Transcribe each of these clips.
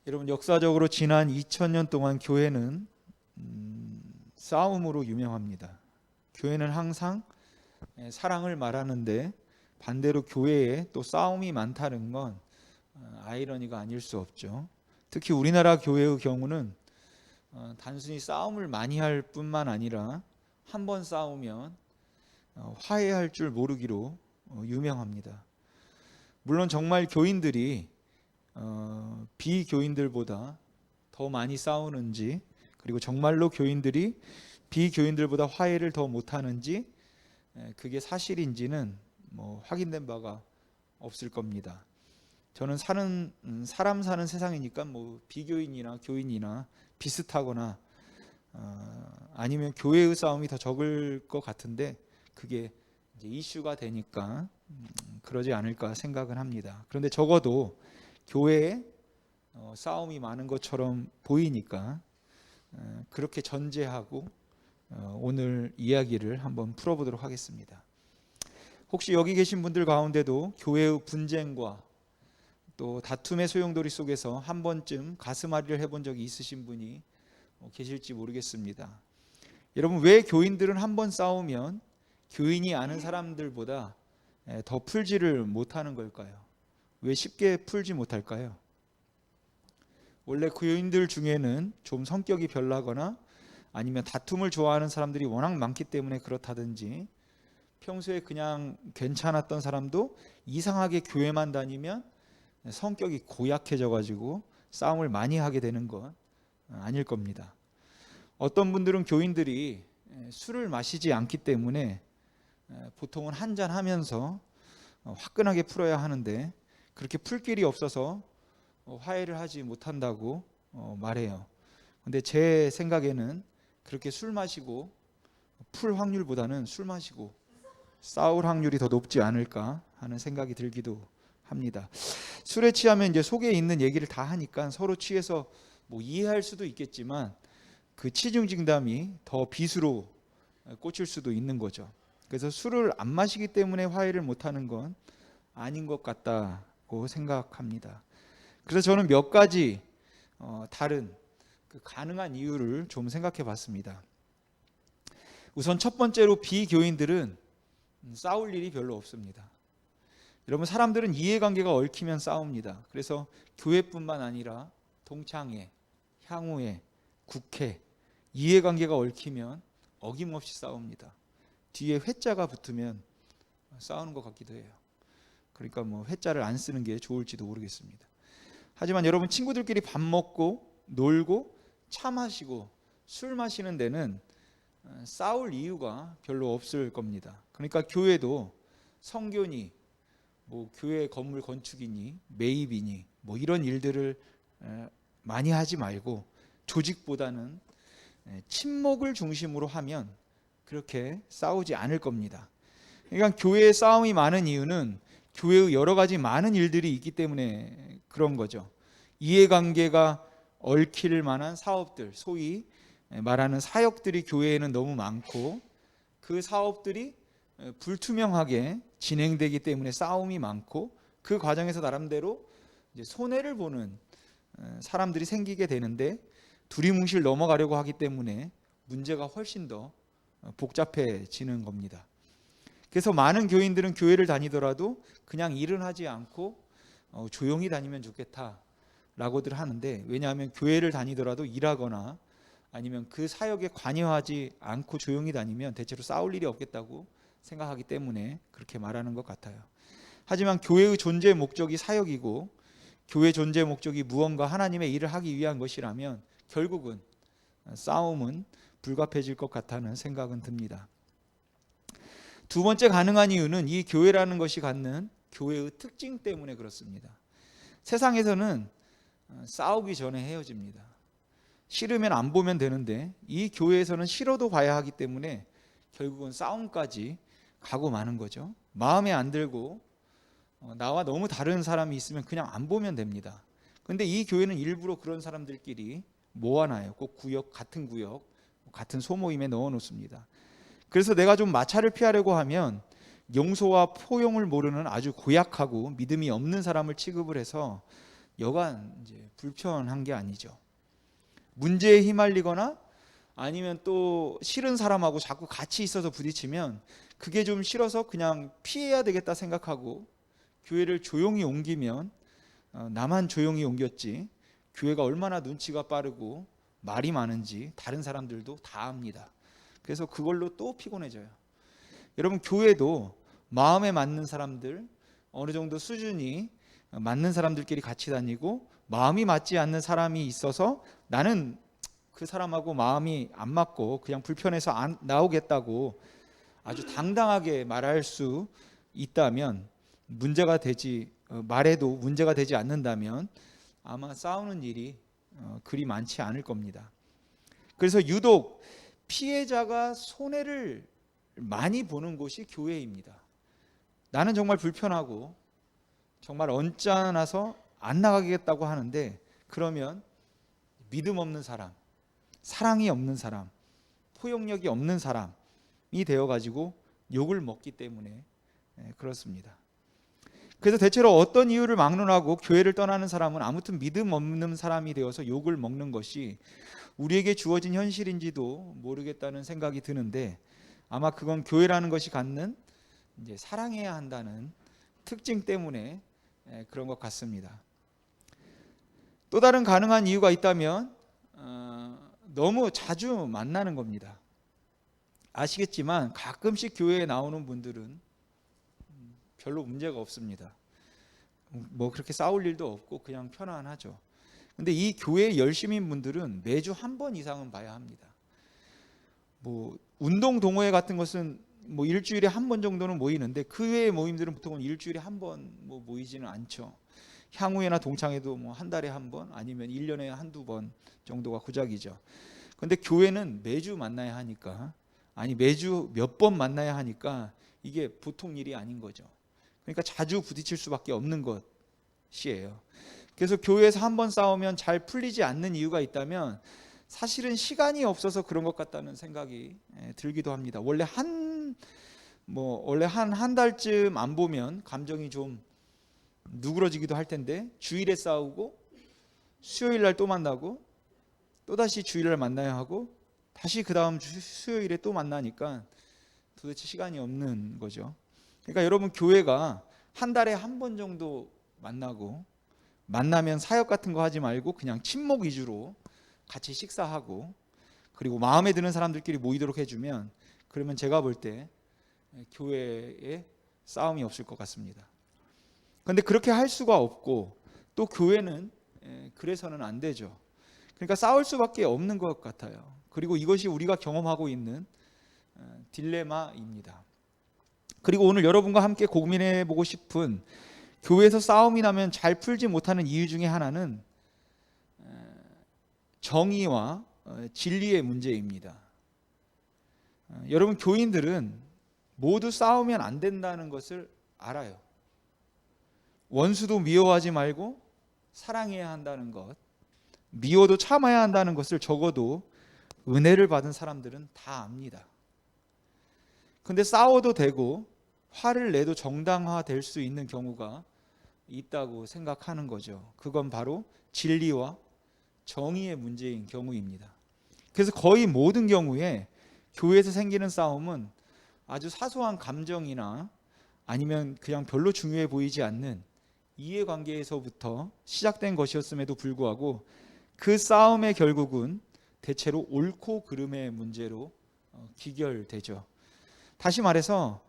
여러분, 역사적으로 지난 2000년 동안 교회는 싸움으로 유명합니다. 교회는 항상 사랑을 말하는데 반대로 교회에 또 싸움이 많다는 건 아이러니가 아닐 수 없죠. 특히 우리나라 교회의 경우는 단순히 싸움을 많이 할 뿐만 아니라 한 번 싸우면 화해할 줄 모르기로 유명합니다. 물론 정말 교인들이 비교인들보다 더 많이 싸우는지, 그리고 정말로 교인들이 비교인들보다 화해를 더 못하는지, 그게 사실인지는 확인된 바가 없을 겁니다. 저는 사람 사는 세상이니까 비교인이나 교인이나 비슷하거나 아니면 교회의 싸움이 더 적을 것 같은데, 그게 이제 이슈가 되니까 그러지 않을까 생각은 합니다. 그런데 적어도 교회에 싸움이 많은 것처럼 보이니까 그렇게 전제하고 오늘 이야기를 한번 풀어보도록 하겠습니다. 혹시 여기 계신 분들 가운데도 교회의 분쟁과 또 다툼의 소용돌이 속에서 한 번쯤 가슴앓이를 해본 적이 있으신 분이 계실지 모르겠습니다. 여러분, 왜 교인들은 한 번 싸우면 교인이 아는 사람들보다 더 풀지를 못하는 걸까요? 왜 쉽게 풀지 못할까요? 원래 교인들 중에는 좀 성격이 별나거나 아니면 다툼을 좋아하는 사람들이 워낙 많기 때문에 그렇다든지, 평소에 그냥 괜찮았던 사람도 이상하게 교회만 다니면 성격이 고약해져 가지고 싸움을 많이 하게 되는 건 아닐 겁니다. 어떤 분들은 교인들이 술을 마시지 않기 때문에 보통은 한잔 하면서 화끈하게 풀어야 하는데 그렇게 풀 길이 없어서 화해를 하지 못한다고 말해요. 근데 제 생각에는 그렇게 술 마시고 풀 확률보다는 술 마시고 싸울 확률이 더 높지 않을까 하는 생각이 들기도 합니다. 술에 취하면 이제 속에 있는 얘기를 다 하니까 서로 취해서 이해할 수도 있겠지만 그 치중진담이 더 비수로 꽂힐 수도 있는 거죠. 그래서 술을 안 마시기 때문에 화해를 못하는 건 아닌 것 같다고 생각합니다. 그래서 저는 몇 가지 다른 그 가능한 이유를 좀 생각해 봤습니다. 우선 첫 번째로, 비교인들은 싸울 일이 별로 없습니다. 여러분, 사람들은 이해관계가 얽히면 싸웁니다. 그래서 교회뿐만 아니라 동창회, 향후회, 국회, 이해관계가 얽히면 어김없이 싸웁니다. 뒤에 회자가 붙으면 싸우는 것 같기도 해요. 그러니까 회자를 안 쓰는 게 좋을지도 모르겠습니다. 하지만 여러분, 친구들끼리 밥 먹고 놀고 차 마시고 술 마시는 데는 싸울 이유가 별로 없을 겁니다. 그러니까 교회도 성교니 교회 건물 건축이니 매입이니 이런 일들을 많이 하지 말고 조직보다는 친목을 중심으로 하면 그렇게 싸우지 않을 겁니다. 그러니까 교회에 싸움이 많은 이유는 교회의 여러 가지 많은 일들이 있기 때문에 그런 거죠. 이해관계가 얽힐 만한 사업들, 소위 말하는 사역들이 교회에는 너무 많고, 그 사업들이 불투명하게 진행되기 때문에 싸움이 많고, 그 과정에서 나름대로 이제 손해를 보는 사람들이 생기게 되는데, 두리뭉실 넘어가려고 하기 때문에 문제가 훨씬 더 복잡해지는 겁니다. 그래서 많은 교인들은 교회를 다니더라도 그냥 일은 하지 않고 조용히 다니면 좋겠다라고들 하는데, 왜냐하면 교회를 다니더라도 일하거나 아니면 그 사역에 관여하지 않고 조용히 다니면 대체로 싸울 일이 없겠다고 생각하기 때문에 그렇게 말하는 것 같아요. 하지만 교회의 존재 목적이 사역이고, 교회 존재 목적이 무언가 하나님의 일을 하기 위한 것이라면 결국은 싸움은 불가피해질 것 같다는 생각은 듭니다. 두 번째 가능한 이유는 이 교회라는 것이 갖는 교회의 특징 때문에 그렇습니다. 세상에서는 싸우기 전에 헤어집니다. 싫으면 안 보면 되는데 이 교회에서는 싫어도 봐야 하기 때문에 결국은 싸움까지 가고 마는 거죠. 마음에 안 들고 나와 너무 다른 사람이 있으면 그냥 안 보면 됩니다. 근데 이 교회는 일부러 그런 사람들끼리 모아놔요. 꼭 같은 구역, 같은 소모임에 넣어 놓습니다. 그래서 내가 좀 마찰을 피하려고 하면 용서와 포용을 모르는 아주 고약하고 믿음이 없는 사람을 취급을 해서 여간 이제 불편한 게 아니죠. 문제에 휘말리거나 아니면 또 싫은 사람하고 자꾸 같이 있어서 부딪히면 그게 좀 싫어서 그냥 피해야 되겠다 생각하고 교회를 조용히 옮기면 나만 조용히 옮겼지 교회가 얼마나 눈치가 빠르고 말이 많은지 다른 사람들도 다 압니다. 그래서 그걸로 또 피곤해져요. 여러분, 교회도 마음에 맞는 사람들, 어느 정도 수준이 맞는 사람들끼리 같이 다니고 마음이 맞지 않는 사람이 있어서 나는 그 사람하고 마음이 안 맞고 그냥 불편해서 안 나오겠다고 아주 당당하게 말할 수 있다면 문제가 되지 말해도 문제가 되지 않는다면 아마 싸우는 일이 그리 많지 않을 겁니다. 그래서 유독 피해자가 손해를 많이 보는 곳이 교회입니다. 나는 정말 불편하고 정말 언짢아서 안 나가겠다고 하는데 그러면 믿음 없는 사람, 사랑이 없는 사람, 포용력이 없는 사람이 되어가지고 욕을 먹기 때문에 그렇습니다. 그래서 대체로 어떤 이유를 막론하고 교회를 떠나는 사람은 아무튼 믿음 없는 사람이 되어서 욕을 먹는 것이 우리에게 주어진 현실인지도 모르겠다는 생각이 드는데 아마 그건 교회라는 것이 갖는 이제 사랑해야 한다는 특징 때문에 그런 것 같습니다. 또 다른 가능한 이유가 있다면 너무 자주 만나는 겁니다. 아시겠지만 가끔씩 교회에 나오는 분들은 별로 문제가 없습니다. 뭐 그렇게 싸울 일도 없고 그냥 편안하죠. 근데 이 교회 열심인 분들은 매주 한 번 이상은 봐야 합니다. 뭐 운동 동호회 같은 것은 뭐 일주일에 한 번 정도는 모이는데 그 외의 모임들은 보통은 일주일에 한 번 뭐 모이지는 않죠. 향후회나 동창회도 뭐 한 달에 한 번 아니면 1년에 한두 번 정도가 고작이죠. 근데 교회는 매주 만나야 하니까 아니 매주 몇 번 만나야 하니까 이게 보통 일이 아닌 거죠. 그러니까 자주 부딪힐 수밖에 없는 것이에요. 그래서 교회에서 한 번 싸우면 잘 풀리지 않는 이유가 있다면 사실은 시간이 없어서 그런 것 같다는 생각이 들기도 합니다. 원래 한 달쯤 안 보면 감정이 좀 누그러지기도 할 텐데 주일에 싸우고 수요일 날 또 만나고 또 다시 주일 날 만나야 하고 다시 그 다음 수요일에 또 만나니까 도대체 시간이 없는 거죠. 그러니까 여러분, 교회가 한 달에 한 번 정도 만나고 만나면 사역 같은 거 하지 말고 그냥 친목 위주로 같이 식사하고 그리고 마음에 드는 사람들끼리 모이도록 해주면 그러면 제가 볼 때 교회에 싸움이 없을 것 같습니다. 그런데 그렇게 할 수가 없고 또 교회는 그래서는 안 되죠. 그러니까 싸울 수밖에 없는 것 같아요. 그리고 이것이 우리가 경험하고 있는 딜레마입니다. 그리고 오늘 여러분과 함께 고민해 보고 싶은 교회에서 싸움이 나면 잘 풀지 못하는 이유 중에 하나는 정의와 진리의 문제입니다. 여러분, 교인들은 모두 싸우면 안 된다는 것을 알아요. 원수도 미워하지 말고 사랑해야 한다는 것, 미워도 참아야 한다는 것을 적어도 은혜를 받은 사람들은 다 압니다. 근데 싸워도 되고 화를 내도 정당화될 수 있는 경우가 있다고 생각하는 거죠. 그건 바로 진리와 정의의 문제인 경우입니다. 그래서 거의 모든 경우에 교회에서 생기는 싸움은 아주 사소한 감정이나 아니면 그냥 별로 중요해 보이지 않는 이해관계에서부터 시작된 것이었음에도 불구하고 그 싸움의 결국은 대체로 옳고 그름의 문제로 귀결되죠. 다시 말해서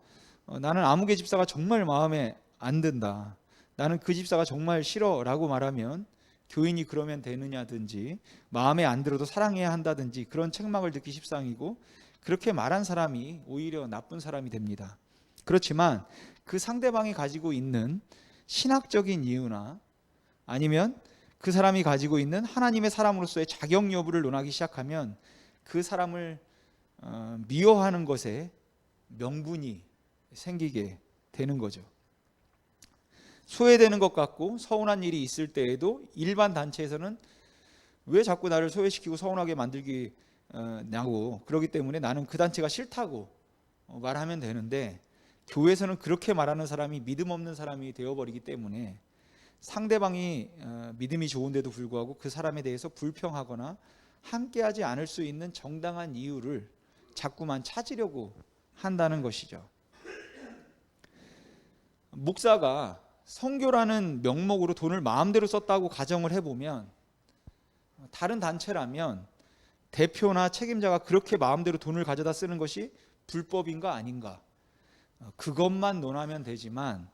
나는 아무개 집사가 정말 마음에 안 든다, 나는 그 집사가 정말 싫어 라고 말하면 교인이 그러면 되느냐든지 마음에 안 들어도 사랑해야 한다든지 그런 책망을 듣기 십상이고 그렇게 말한 사람이 오히려 나쁜 사람이 됩니다. 그렇지만 그 상대방이 가지고 있는 신학적인 이유나 아니면 그 사람이 가지고 있는 하나님의 사람으로서의 자격 여부를 논하기 시작하면 그 사람을 미워하는 것에 명분이 생기게 되는 거죠. 소외되는 것 같고 서운한 일이 있을 때에도 일반 단체에서는 왜 자꾸 나를 소외시키고 서운하게 만들냐고 그러기 때문에 나는 그 단체가 싫다고 말하면 되는데 교회에서는 그렇게 말하는 사람이 믿음 없는 사람이 되어버리기 때문에 상대방이 믿음이 좋은데도 불구하고 그 사람에 대해서 불평하거나 함께하지 않을 수 있는 정당한 이유를 자꾸만 찾으려고 한다는 것이죠. 목사가 선교라는 명목으로 돈을 마음대로 썼다고 가정을 해보면, 다른 단체라면 대표나 책임자가 그렇게 마음대로 돈을 가져다 쓰는 것이 불법인가 아닌가, 그것만 논하면 되지만,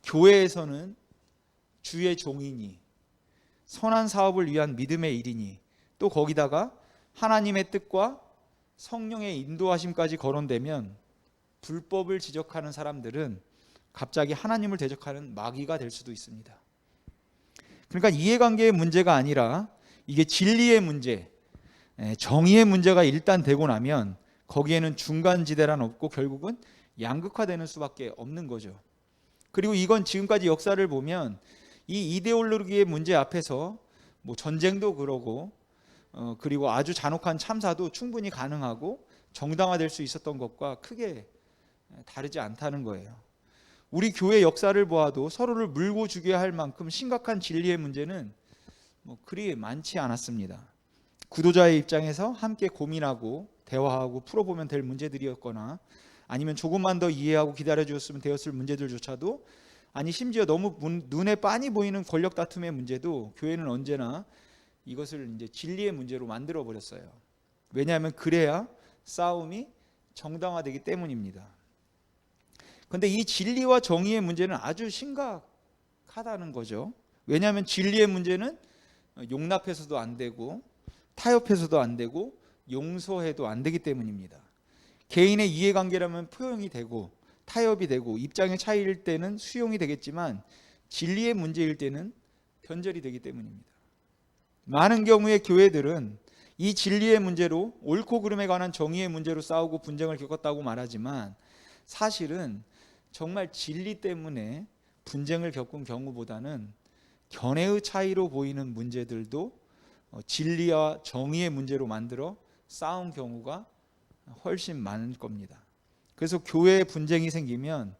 교회에서는 주의 종이니 선한 사업을 위한 믿음의 일이니 또 거기다가 하나님의 뜻과 성령의 인도하심까지 거론되면 불법을 지적하는 사람들은 갑자기 하나님을 대적하는 마귀가 될 수도 있습니다. 그러니까 이해관계의 문제가 아니라 이게 진리의 문제, 정의의 문제가 일단 되고 나면 거기에는 중간지대란 없고 결국은 양극화되는 수밖에 없는 거죠. 그리고 이건 지금까지 역사를 보면 이 이데올로기의 문제 앞에서 뭐 전쟁도 그러고 그리고 아주 잔혹한 참사도 충분히 가능하고 정당화될 수 있었던 것과 크게 다르지 않다는 거예요. 우리 교회 역사를 보아도 서로를 물고 죽여야 할 만큼 심각한 진리의 문제는 그리 많지 않았습니다. 구도자의 입장에서 함께 고민하고 대화하고 풀어보면 될 문제들이었거나, 아니면 조금만 더 이해하고 기다려주었으면 되었을 문제들조차도, 아니 심지어 너무 눈에 빤히 보이는 권력 다툼의 문제도 교회는 언제나 이것을 이제 진리의 문제로 만들어 버렸어요. 왜냐하면 그래야 싸움이 정당화되기 때문입니다. 그런데 이 진리와 정의의 문제는 아주 심각하다는 거죠. 왜냐하면 진리의 문제는 용납해서도 안 되고 타협해서도 안 되고 용서해도 안 되기 때문입니다. 개인의 이해관계라면 포용이 되고 타협이 되고 입장의 차이일 때는 수용이 되겠지만, 진리의 문제일 때는 변절이 되기 때문입니다. 많은 경우의 교회들은 이 진리의 문제로, 옳고 그름에 관한 정의의 문제로 싸우고 분쟁을 겪었다고 말하지만, 사실은 정말 진리 때문에 분쟁을 겪은 경우보다는 견해의 차이로 보이는 문제들도 진리와 정의의 문제로 만들어 싸운 경우가 훨씬 많을 겁니다. 그래서 교회에 분쟁이 생기면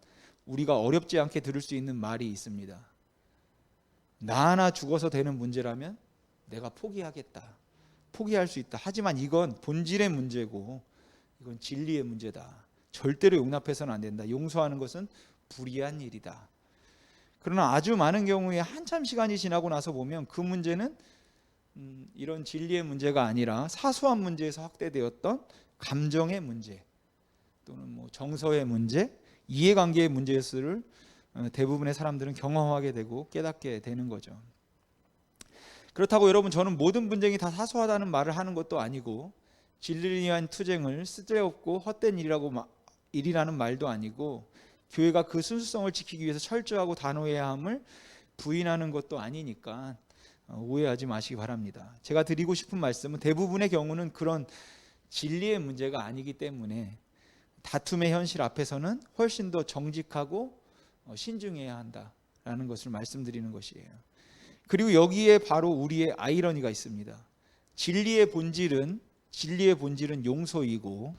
우리가 어렵지 않게 들을 수 있는 말이 있습니다. 나 하나 죽어서 되는 문제라면 내가 포기하겠다. 포기할 수 있다. 하지만 이건 본질의 문제고 이건 진리의 문제다. 절대로 용납해서는 안 된다. 용서하는 것은 불의한 일이다. 그러나 아주 많은 경우에 한참 시간이 지나고 나서 보면 그 문제는 이런 진리의 문제가 아니라 사소한 문제에서 확대되었던 감정의 문제, 또는 뭐 정서의 문제, 이해관계의 문제를 대부분의 사람들은 경험하게 되고 깨닫게 되는 거죠. 그렇다고 여러분, 저는 모든 분쟁이 다 사소하다는 말을 하는 것도 아니고, 진리를 위한 투쟁을 쓸데없고 헛된 일이라는 말도 아니고, 교회가 그 순수성을 지키기 위해서 철저하고 단호해야 함을 부인하는 것도 아니니까 오해하지 마시기 바랍니다. 제가 드리고 싶은 말씀은, 대부분의 경우는 그런 진리의 문제가 아니기 때문에 다툼의 현실 앞에서는 훨씬 더 정직하고 신중해야 한다라는 것을 말씀드리는 것이에요. 그리고 여기에 바로 우리의 아이러니가 있습니다. 진리의 본질은 용서이고,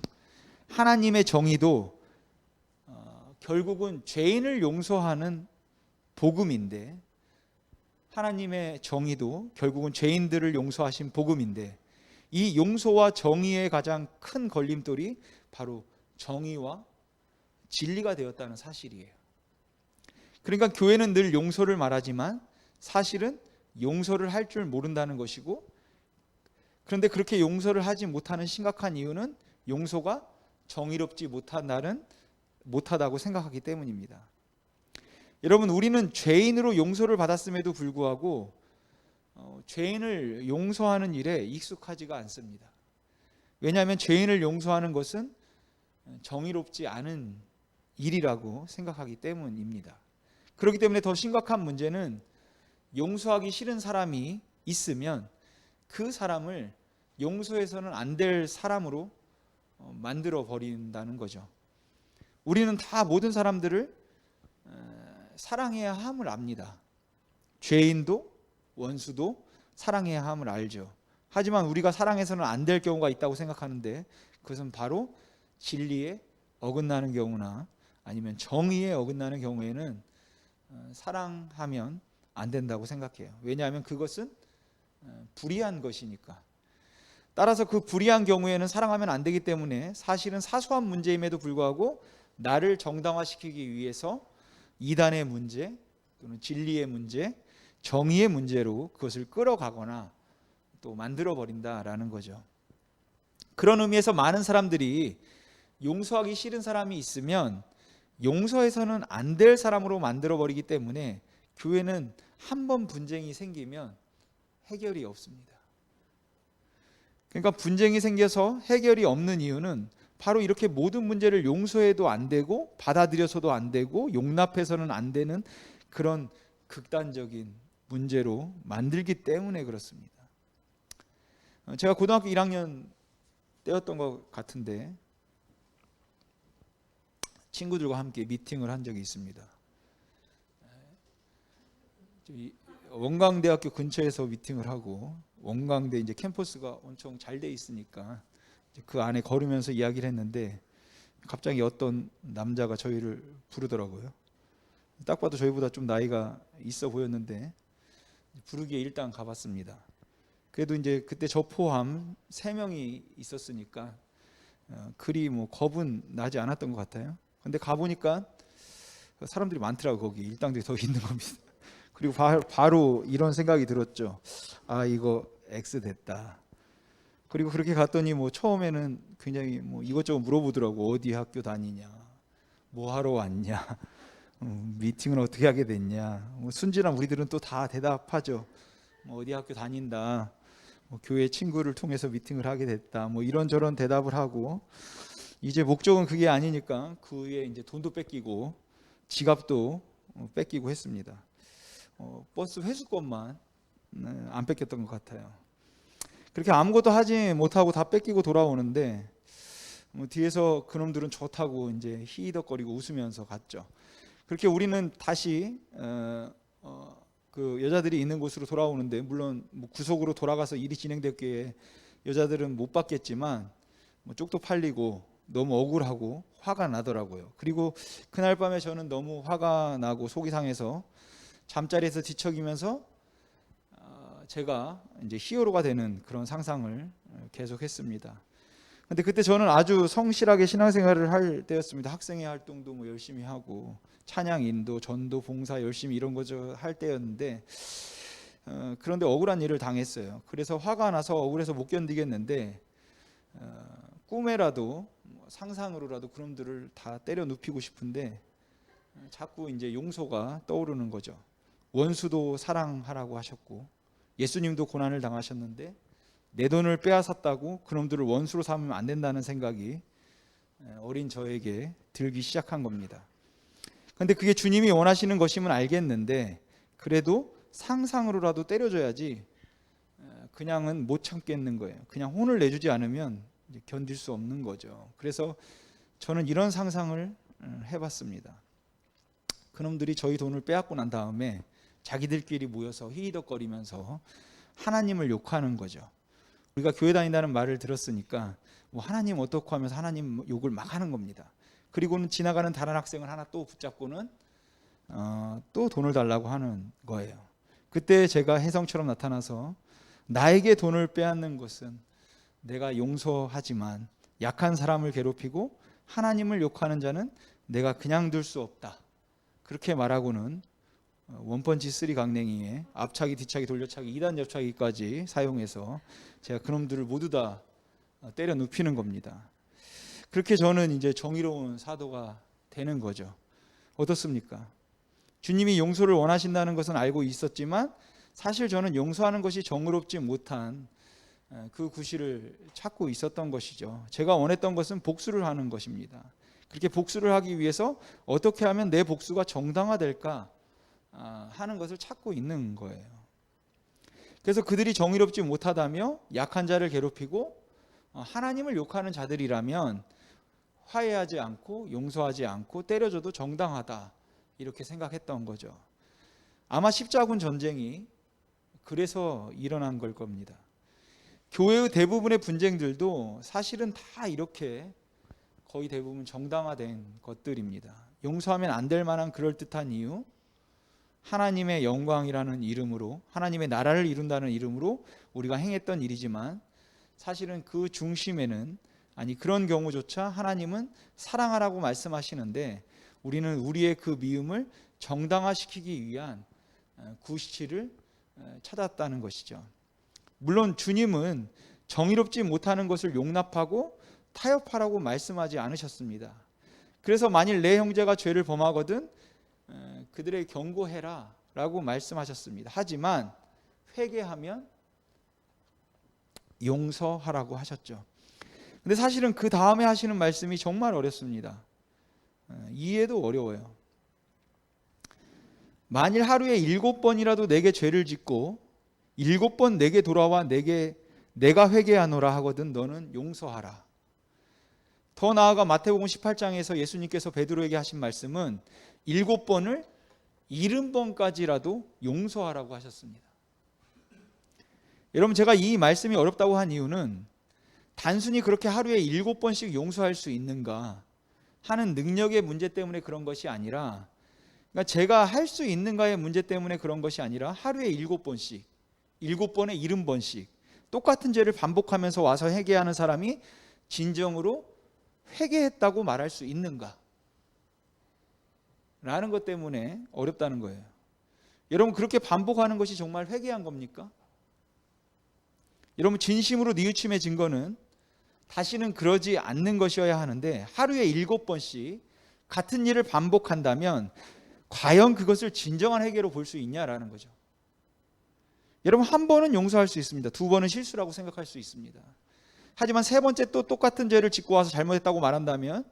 하나님의 정의도 결국은 죄인을 용서하는 복음인데, 하나님의 정의도 결국은 죄인들을 용서하신 복음인데, 이 용서와 정의의 가장 큰 걸림돌이 바로 정의와 진리가 되었다는 사실이에요. 그러니까 교회는 늘 용서를 말하지만 사실은 용서를 할 줄 모른다는 것이고, 그런데 그렇게 용서를 하지 못하는 심각한 이유는 용서가 정의롭지 못하다고 생각하기 때문입니다. 여러분, 우리는 죄인으로 용서를 받았음에도 불구하고 죄인을 용서하는 일에 익숙하지가 않습니다. 왜냐하면 죄인을 용서하는 것은 정의롭지 않은 일이라고 생각하기 때문입니다. 그렇기 때문에 더 심각한 문제는, 용서하기 싫은 사람이 있으면 그 사람을 용서해서는 안 될 사람으로 만들어 버린다는 거죠. 우리는 다 모든 사람들을 사랑해야 함을 압니다. 죄인도 원수도 사랑해야 함을 알죠. 하지만 우리가 사랑해서는 안 될 경우가 있다고 생각하는데, 그것은 바로 진리에 어긋나는 경우나 아니면 정의에 어긋나는 경우에는 사랑하면 안 된다고 생각해요. 왜냐하면 그것은 불의한 것이니까. 따라서 그 불의한 경우에는 사랑하면 안 되기 때문에 사실은 사소한 문제임에도 불구하고 나를 정당화시키기 위해서 이단의 문제 또는 진리의 문제, 정의의 문제로 그것을 끌어가거나 또 만들어 버린다라는 거죠. 그런 의미에서 많은 사람들이 용서하기 싫은 사람이 있으면 용서해서는 안 될 사람으로 만들어 버리기 때문에 교회는 한 번 분쟁이 생기면 해결이 없습니다. 그러니까 분쟁이 생겨서 해결이 없는 이유는 바로 이렇게 모든 문제를 용서해도 안 되고 받아들여서도 안 되고 용납해서는 안 되는 그런 극단적인 문제로 만들기 때문에 그렇습니다. 제가 고등학교 1학년 때였던 것 같은데 친구들과 함께 미팅을 한 적이 있습니다. 원광대학교 근처에서 미팅을 하고 원광대 이제 캠퍼스가 엄청 잘 돼 있으니까 그 안에 걸으면서 이야기를 했는데 갑자기 어떤 남자가 저희를 부르더라고요. 딱 봐도 저희보다 좀 나이가 있어 보였는데 부르기에 일단 가봤습니다. 그래도 이제 그때 저 포함 3명이 있었으니까 그리 뭐 겁은 나지 않았던 것 같아요. 근데 가보니까 사람들이 많더라고. 거기 일당들이 더 있는 겁니다. 그리고 바로 이런 생각이 들었죠. 아, 이거 X 됐다. 그리고 그렇게 갔더니 뭐 처음에는 굉장히 뭐 이것저것 물어보더라고. 어디 학교 다니냐, 뭐 하러 왔냐, 미팅은 어떻게 하게 됐냐. 뭐 순진한 우리들은 또 다 대답하죠. 뭐 어디 학교 다닌다, 뭐 교회 친구를 통해서 미팅을 하게 됐다, 뭐 이런저런 대답을 하고 이제 목적은 그게 아니니까 그 후에 이제 돈도 뺏기고 지갑도 뺏기고 했습니다. 버스 회수권만 안 뺏겼던 것 같아요. 그렇게 아무것도 하지 못하고 다 뺏기고 돌아오는데 뒤에서 그놈들은 좋다고 이제 히히덕거리고 웃으면서 갔죠. 그렇게 우리는 다시 그 여자들이 있는 곳으로 돌아오는데 물론 뭐 구속으로 돌아가서 일이 진행됐기에 여자들은 못 받겠지만 뭐 쪽도 팔리고 너무 억울하고 화가 나더라고요. 그리고 그날 밤에 저는 너무 화가 나고 속이 상해서 잠자리에서 뒤척이면서 제가 이제 히어로가 되는 그런 상상을 계속했습니다. 근데 그때 저는 아주 성실하게 신앙생활을 할 때였습니다. 학생회 활동도 뭐 열심히 하고 찬양 인도, 전도, 봉사 열심히 이런 거죠 할 때였는데 그런데 억울한 일을 당했어요. 그래서 화가 나서 억울해서 못 견디겠는데 꿈에라도 상상으로라도 그놈들을 다 때려 눕히고 싶은데 자꾸 이제 용서가 떠오르는 거죠. 원수도 사랑하라고 하셨고 예수님도 고난을 당하셨는데 내 돈을 빼앗았다고 그놈들을 원수로 삼으면 안 된다는 생각이 어린 저에게 들기 시작한 겁니다. 그런데 그게 주님이 원하시는 것임은 알겠는데 그래도 상상으로라도 때려줘야지 그냥은 못 참겠는 거예요. 그냥 혼을 내주지 않으면 이제 견딜 수 없는 거죠. 그래서 저는 이런 상상을 해봤습니다. 그놈들이 저희 돈을 빼앗고 난 다음에 자기들끼리 모여서 히히덕거리면서 하나님을 욕하는 거죠. 우리가 교회 다닌다는 말을 들었으니까 뭐 하나님 어떻고 하면서 하나님 욕을 막 하는 겁니다. 그리고는 지나가는 다른 학생을 하나 또 붙잡고는 또 돈을 달라고 하는 거예요. 그때 제가 혜성처럼 나타나서 나에게 돈을 빼앗는 것은 내가 용서하지만 약한 사람을 괴롭히고 하나님을 욕하는 자는 내가 그냥 둘 수 없다. 그렇게 말하고는 원펀치 3 강냉이에 앞차기, 뒤차기, 돌려차기, 2단 옆차기까지 사용해서 제가 그놈들을 모두 다 때려 눕히는 겁니다. 그렇게 저는 이제 정의로운 사도가 되는 거죠. 어떻습니까? 주님이 용서를 원하신다는 것은 알고 있었지만 사실 저는 용서하는 것이 정의롭지 못한 그 구실을 찾고 있었던 것이죠. 제가 원했던 것은 복수를 하는 것입니다. 그렇게 복수를 하기 위해서 어떻게 하면 내 복수가 정당화될까 하는 것을 찾고 있는 거예요. 그래서 그들이 정의롭지 못하다며 약한 자를 괴롭히고 하나님을 욕하는 자들이라면 화해하지 않고 용서하지 않고 때려줘도 정당하다 이렇게 생각했던 거죠. 아마 십자군 전쟁이 그래서 일어난 걸 겁니다. 교회의 대부분의 분쟁들도 사실은 다 이렇게 거의 대부분 정당화된 것들입니다. 용서하면 안 될 만한 그럴듯한 이유, 하나님의 영광이라는 이름으로, 하나님의 나라를 이룬다는 이름으로 우리가 행했던 일이지만 사실은 그 중심에는, 아니 그런 경우조차 하나님은 사랑하라고 말씀하시는데 우리는 우리의 그 미움을 정당화시키기 위한 구실을 찾았다는 것이죠. 물론 주님은 정의롭지 못하는 것을 용납하고 타협하라고 말씀하지 않으셨습니다. 그래서 만일 내 형제가 죄를 범하거든 그들에게 경고해라 라고 말씀하셨습니다. 하지만 회개하면 용서하라고 하셨죠. 근데 사실은 그 다음에 하시는 말씀이 정말 어렵습니다. 이해도 어려워요. 만일 하루에 7번이라도 내게 죄를 짓고 7번 내게 돌아와 내가 회개하노라 하거든 너는 용서하라. 더 나아가 마태복음 18장에서 예수님께서 베드로에게 하신 말씀은 7번을 70번까지라도 용서하라고 하셨습니다. 여러분, 제가 이 말씀이 어렵다고 한 이유는 단순히 그렇게 하루에 7번씩 용서할 수 있는가 하는 능력의 문제 때문에 그런 것이 아니라, 그러니까 제가 할 수 있는가의 문제 때문에 그런 것이 아니라 하루에 7번씩 7번에 70번씩 똑같은 죄를 반복하면서 와서 회개하는 사람이 진정으로 회개했다고 말할 수 있는가 라는 것 때문에 어렵다는 거예요. 여러분, 그렇게 반복하는 것이 정말 회개한 겁니까? 여러분, 진심으로 뉘우침의 증거는 다시는 그러지 않는 것이어야 하는데 하루에 7번씩 같은 일을 반복한다면 과연 그것을 진정한 회개로 볼 수 있냐라는 거죠. 여러분, 한 번은 용서할 수 있습니다. 2번은 실수라고 생각할 수 있습니다. 하지만 3번째 또 똑같은 죄를 짓고 와서 잘못했다고 말한다면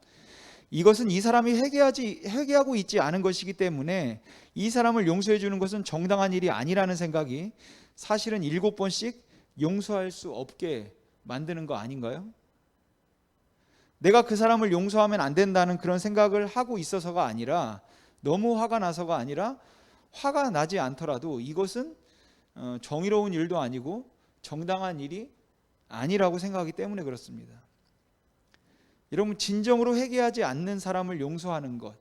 이것은 이 사람이 회개하고 있지 않은 것이기 때문에 이 사람을 용서해 주는 것은 정당한 일이 아니라는 생각이 사실은 7번씩 용서할 수 없게 만드는 거 아닌가요? 내가 그 사람을 용서하면 안 된다는 그런 생각을 하고 있어서가 아니라, 너무 화가 나서가 아니라, 화가 나지 않더라도 이것은 정의로운 일도 아니고 정당한 일이 아니라고 생각하기 때문에 그렇습니다. 여러분, 진정으로 회개하지 않는 사람을 용서하는 것,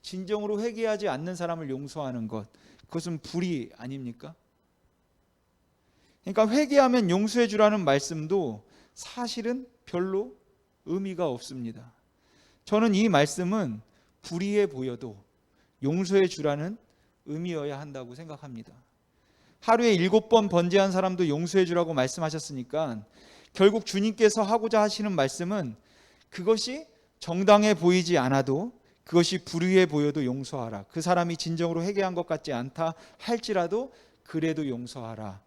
진정으로 회개하지 않는 사람을 용서하는 것, 그것은 불의 아닙니까? 그러니까 회개하면 용서해 주라는 말씀도 사실은 별로 의미가 없습니다. 저는 이 말씀은 불의해 보여도 용서해 주라는 의미여야 한다고 생각합니다. 하루에 7번 번제한 사람도 용서해 주라고 말씀하셨으니까 결국 주님께서 하고자 하시는 말씀은 그것이 정당해 보이지 않아도, 그것이 불의해 보여도 용서하라. 그 사람이 진정으로 회개한 것 같지 않다 할지라도 그래도 용서하라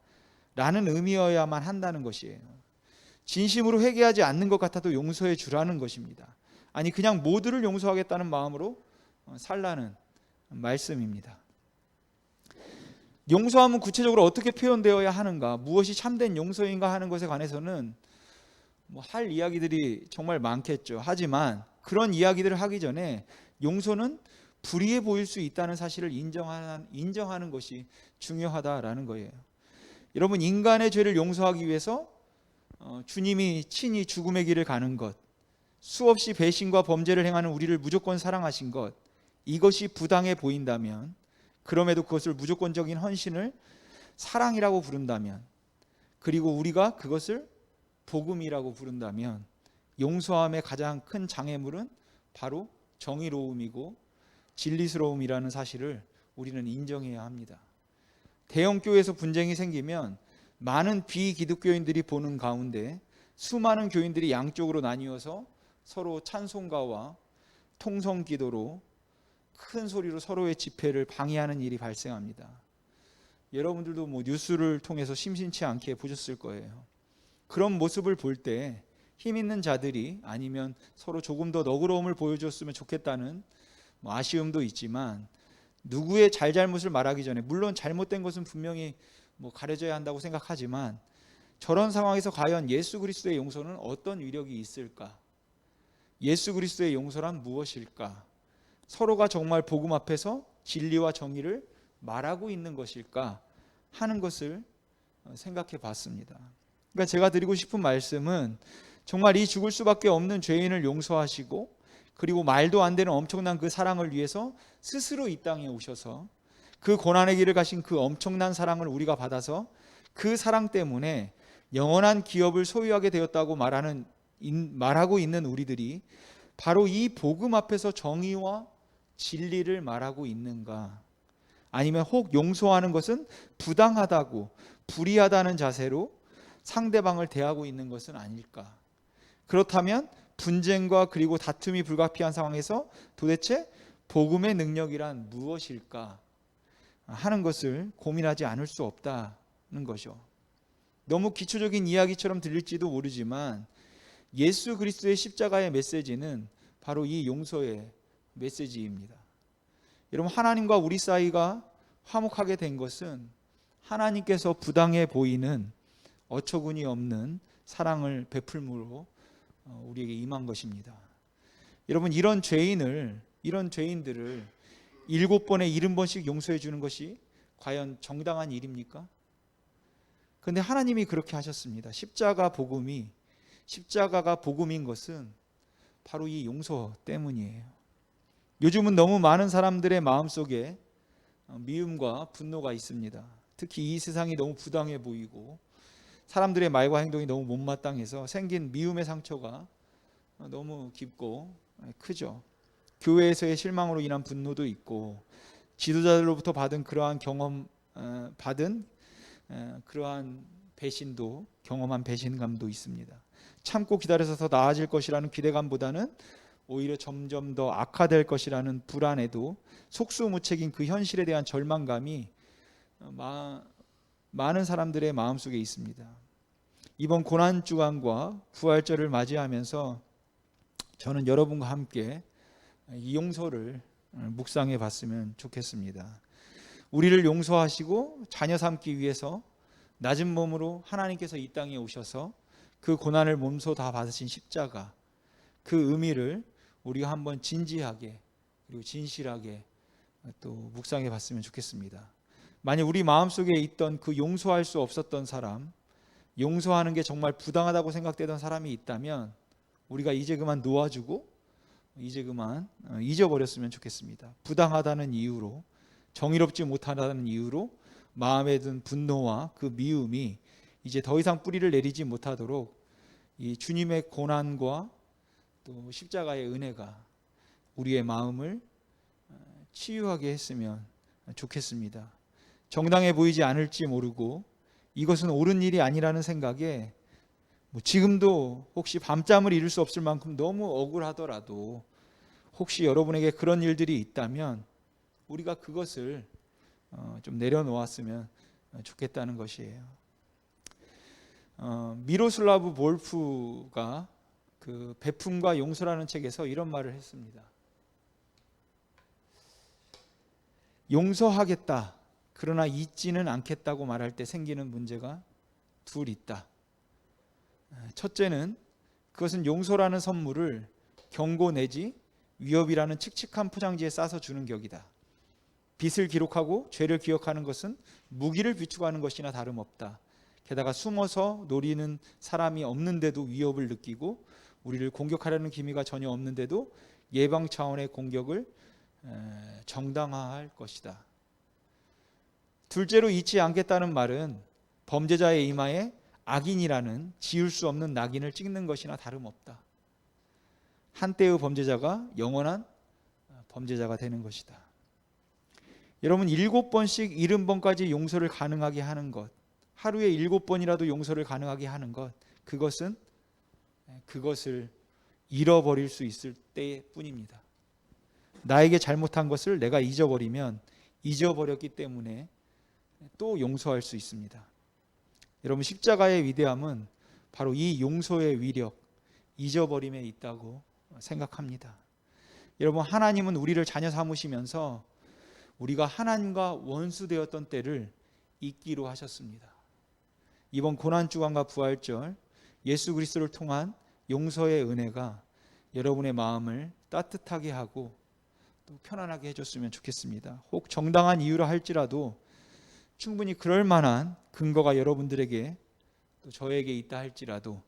라는 의미여야만 한다는 것이에요. 진심으로 회개하지 않는 것 같아도 용서해 주라는 것입니다. 아니, 그냥 모두를 용서하겠다는 마음으로 살라는 말씀입니다. 용서함은 구체적으로 어떻게 표현되어야 하는가, 무엇이 참된 용서인가 하는 것에 관해서는 할 이야기들이 정말 많겠죠. 하지만 그런 이야기들을 하기 전에 용서는 불의해 보일 수 있다는 사실을 인정하는 것이 중요하다라는 거예요. 여러분, 인간의 죄를 용서하기 위해서 주님이 친히 죽음의 길을 가는 것, 수없이 배신과 범죄를 행하는 우리를 무조건 사랑하신 것, 이것이 부당해 보인다면, 그럼에도 그것을 무조건적인 헌신을 사랑이라고 부른다면, 그리고 우리가 그것을 복음이라고 부른다면, 용서함의 가장 큰 장애물은 바로 정의로움이고 진리스러움이라는 사실을 우리는 인정해야 합니다. 대형교회에서 분쟁이 생기면 많은 비기독교인들이 보는 가운데 수많은 교인들이 양쪽으로 나뉘어서 서로 찬송가와 통성기도로 큰 소리로 서로의 집회를 방해하는 일이 발생합니다. 여러분들도 뉴스를 통해서 심심치 않게 보셨을 거예요. 그런 모습을 볼 때 힘 있는 자들이, 아니면 서로 조금 더 너그러움을 보여줬으면 좋겠다는 아쉬움도 있지만, 누구의 잘잘못을 말하기 전에, 물론 잘못된 것은 분명히 가려져야 한다고 생각하지만, 저런 상황에서 과연 예수 그리스도의 용서는 어떤 위력이 있을까? 예수 그리스도의 용서란 무엇일까? 서로가 정말 복음 앞에서 진리와 정의를 말하고 있는 것일까 하는 것을 생각해 봤습니다. 그러니까 제가 드리고 싶은 말씀은, 정말 이 죽을 수밖에 없는 죄인을 용서하시고, 그리고 말도 안 되는 엄청난 그 사랑을 위해서 스스로 이 땅에 오셔서 그 고난의 길을 가신 그 엄청난 사랑을 우리가 받아서 그 사랑 때문에 영원한 기업을 소유하게 되었다고 말하고 있는 우리들이 바로 이 복음 앞에서 정의와 진리를 말하고 있는가? 아니면 혹 용서하는 것은 부당하다고, 불의하다는 자세로 상대방을 대하고 있는 것은 아닐까? 그렇다면 분쟁과 그리고 다툼이 불가피한 상황에서 도대체 복음의 능력이란 무엇일까 하는 것을 고민하지 않을 수 없다는 거죠. 너무 기초적인 이야기처럼 들릴지도 모르지만 예수 그리스도의 십자가의 메시지는 바로 이 용서의 메시지입니다. 여러분, 하나님과 우리 사이가 화목하게 된 것은 하나님께서 부당해 보이는 어처구니 없는 사랑을 베풀므로 우리에게 임한 것입니다. 여러분, 이런 죄인들을 7번에 70번씩 용서해 주는 것이 과연 정당한 일입니까? 그런데 하나님이 그렇게 하셨습니다. 십자가가 복음인 것은 바로 이 용서 때문이에요. 요즘은 너무 많은 사람들의 마음속에 미움과 분노가 있습니다. 특히 이 세상이 너무 부당해 보이고 사람들의 말과 행동이 너무 못마땅해서 생긴 미움의 상처가 너무 깊고 크죠. 교회에서의 실망으로 인한 분노도 있고 지도자들로부터 받은 그러한 그러한 배신도 경험한 배신감도 있습니다. 참고 기다려서 더 나아질 것이라는 기대감보다는 오히려 점점 더 악화될 것이라는 불안에도 속수무책인 그 현실에 대한 절망감이 많은 사람들의 마음속에 있습니다. 이번 고난주간과 부활절을 맞이하면서 저는 여러분과 함께 이 용서를 묵상해 봤으면 좋겠습니다. 우리를 용서하시고 자녀 삼기 위해서 낮은 몸으로 하나님께서 이 땅에 오셔서 그 고난을 몸소 다 받으신 십자가, 그 의미를 우리가 한번 진지하게 그리고 진실하게 또 묵상해 봤으면 좋겠습니다. 만약 우리 마음속에 있던 그 용서할 수 없었던 사람, 용서하는 게 정말 부당하다고 생각되던 사람이 있다면 우리가 이제 그만 놓아주고 이제 그만 잊어버렸으면 좋겠습니다. 부당하다는 이유로, 정의롭지 못하다는 이유로 마음에 든 분노와 그 미움이 이제 더 이상 뿌리를 내리지 못하도록 이 주님의 고난과 또 십자가의 은혜가 우리의 마음을 치유하게 했으면 좋겠습니다. 정당해 보이지 않을지 모르고 이것은 옳은 일이 아니라는 생각에 지금도 혹시 밤잠을 이룰 수 없을 만큼 너무 억울하더라도 혹시 여러분에게 그런 일들이 있다면 우리가 그것을 좀 내려놓았으면 좋겠다는 것이에요. 미로슬라브 볼프가 그 베품과 용서라는 책에서 이런 말을 했습니다. 용서하겠다, 그러나 잊지는 않겠다고 말할 때 생기는 문제가 둘 있다. 첫째는 그것은 용서라는 선물을 경고 내지 위협이라는 칙칙한 포장지에 싸서 주는 격이다. 빚을 기록하고 죄를 기억하는 것은 무기를 비추하는 것이나 다름없다. 게다가 숨어서 노리는 사람이 없는데도 위협을 느끼고 우리를 공격하려는 기미가 전혀 없는데도 예방 차원의 공격을 정당화할 것이다. 둘째로 잊지 않겠다는 말은 범죄자의 이마에 악인이라는 지울 수 없는 낙인을 찍는 것이나 다름없다. 한때의 범죄자가 영원한 범죄자가 되는 것이다. 여러분, 7번씩 70번까지 용서를 가능하게 하는 것, 하루에 7번이라도 용서를 가능하게 하는 것, 그것을 잃어버릴 수 있을 때뿐입니다. 나에게 잘못한 것을 내가 잊어버리면 잊어버렸기 때문에 또 용서할 수 있습니다. 여러분, 십자가의 위대함은 바로 이 용서의 위력, 잊어버림에 있다고 생각합니다. 여러분, 하나님은 우리를 자녀 삼으시면서 우리가 하나님과 원수 되었던 때를 잊기로 하셨습니다. 이번 고난주간과 부활절, 예수 그리스도를 통한 용서의 은혜가 여러분의 마음을 따뜻하게 하고 또 편안하게 해줬으면 좋겠습니다. 혹 정당한 이유라 할지라도 충분히 그럴 만한 근거가 여러분들에게 또 저에게 있다 할지라도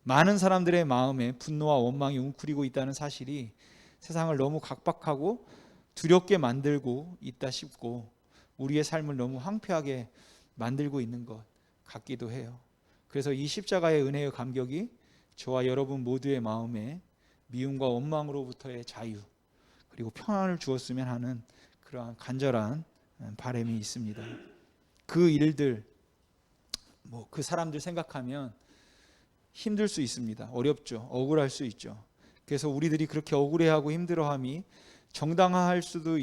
많은 사람들의 마음에 분노와 원망이 웅크리고 있다는 사실이 세상을 너무 각박하고 두렵게 만들고 있다 싶고 우리의 삶을 너무 황폐하게 만들고 있는 것 같기도 해요. 그래서 이 십자가의 은혜의 감격이 저와 여러분 모두의 마음에 미움과 원망으로부터의 자유 그리고 평안을 주었으면 하는 그러한 간절한 바람이 있습니다. 그 일들, 그 사람들 생각하면 힘들 수 있습니다. 어렵죠. 억울할 수 있죠. 그래서 우리들이 그렇게 억울해하고 힘들어함이 정당할 수도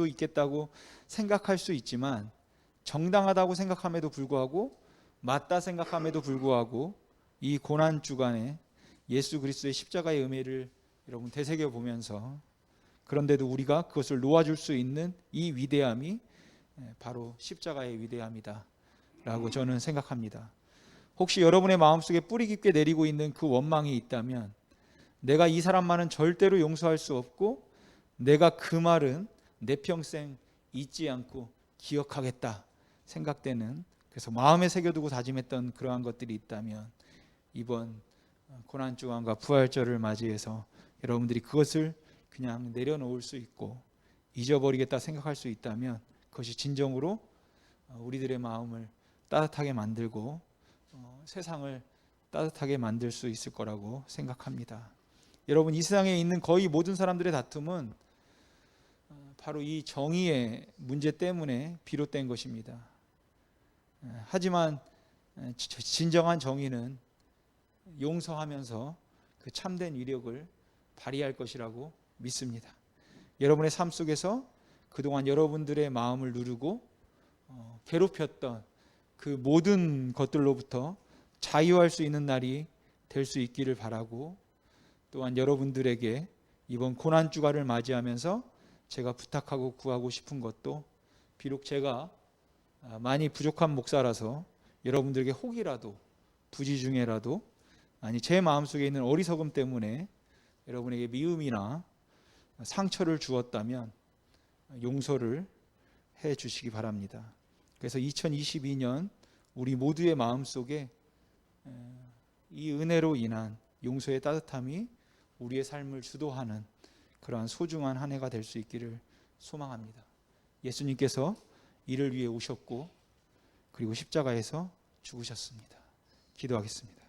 있겠다고 생각할 수 있지만, 정당하다고 생각함에도 불구하고, 맞다 생각함에도 불구하고, 이 고난 주간에 예수 그리스도의 십자가의 의미를 여러분 되새겨 보면서, 그런데도 우리가 그것을 놓아줄 수 있는 이 위대함이 바로 십자가의 위대함이다 라고 저는 생각합니다. 혹시 여러분의 마음속에 뿌리 깊게 내리고 있는 그 원망이 있다면, 내가 이 사람만은 절대로 용서할 수 없고 내가 그 말은 내 평생 잊지 않고 기억하겠다 생각되는, 그래서 마음에 새겨두고 다짐했던 그러한 것들이 있다면, 이번 고난주간과 부활절을 맞이해서 여러분들이 그것을 그냥 내려놓을 수 있고 잊어버리겠다 생각할 수 있다면, 그것이 진정으로 우리들의 마음을 따뜻하게 만들고 세상을 따뜻하게 만들 수 있을 거라고 생각합니다. 여러분, 이 세상에 있는 거의 모든 사람들의 다툼은 바로 이 정의의 문제 때문에 비롯된 것입니다. 하지만 진정한 정의는 용서하면서 그 참된 위력을 발휘할 것이라고 믿습니다. 여러분의 삶 속에서 그동안 여러분들의 마음을 누르고 괴롭혔던 그 모든 것들로부터 자유할 수 있는 날이 될 수 있기를 바라고, 또한 여러분들에게 이번 고난주간을 맞이하면서 제가 부탁하고 구하고 싶은 것도, 비록 제가 많이 부족한 목사라서 여러분들에게 혹이라도, 부지 중에라도, 아니 제 마음속에 있는 어리석음 때문에 여러분에게 미움이나 상처를 주었다면 용서를 해 주시기 바랍니다. 그래서 2022년 우리 모두의 마음속에 이 은혜로 인한 용서의 따뜻함이 우리의 삶을 주도하는 그러한 소중한 한 해가 될 수 있기를 소망합니다. 예수님께서 이를 위해 오셨고 그리고 십자가에서 죽으셨습니다. 기도하겠습니다.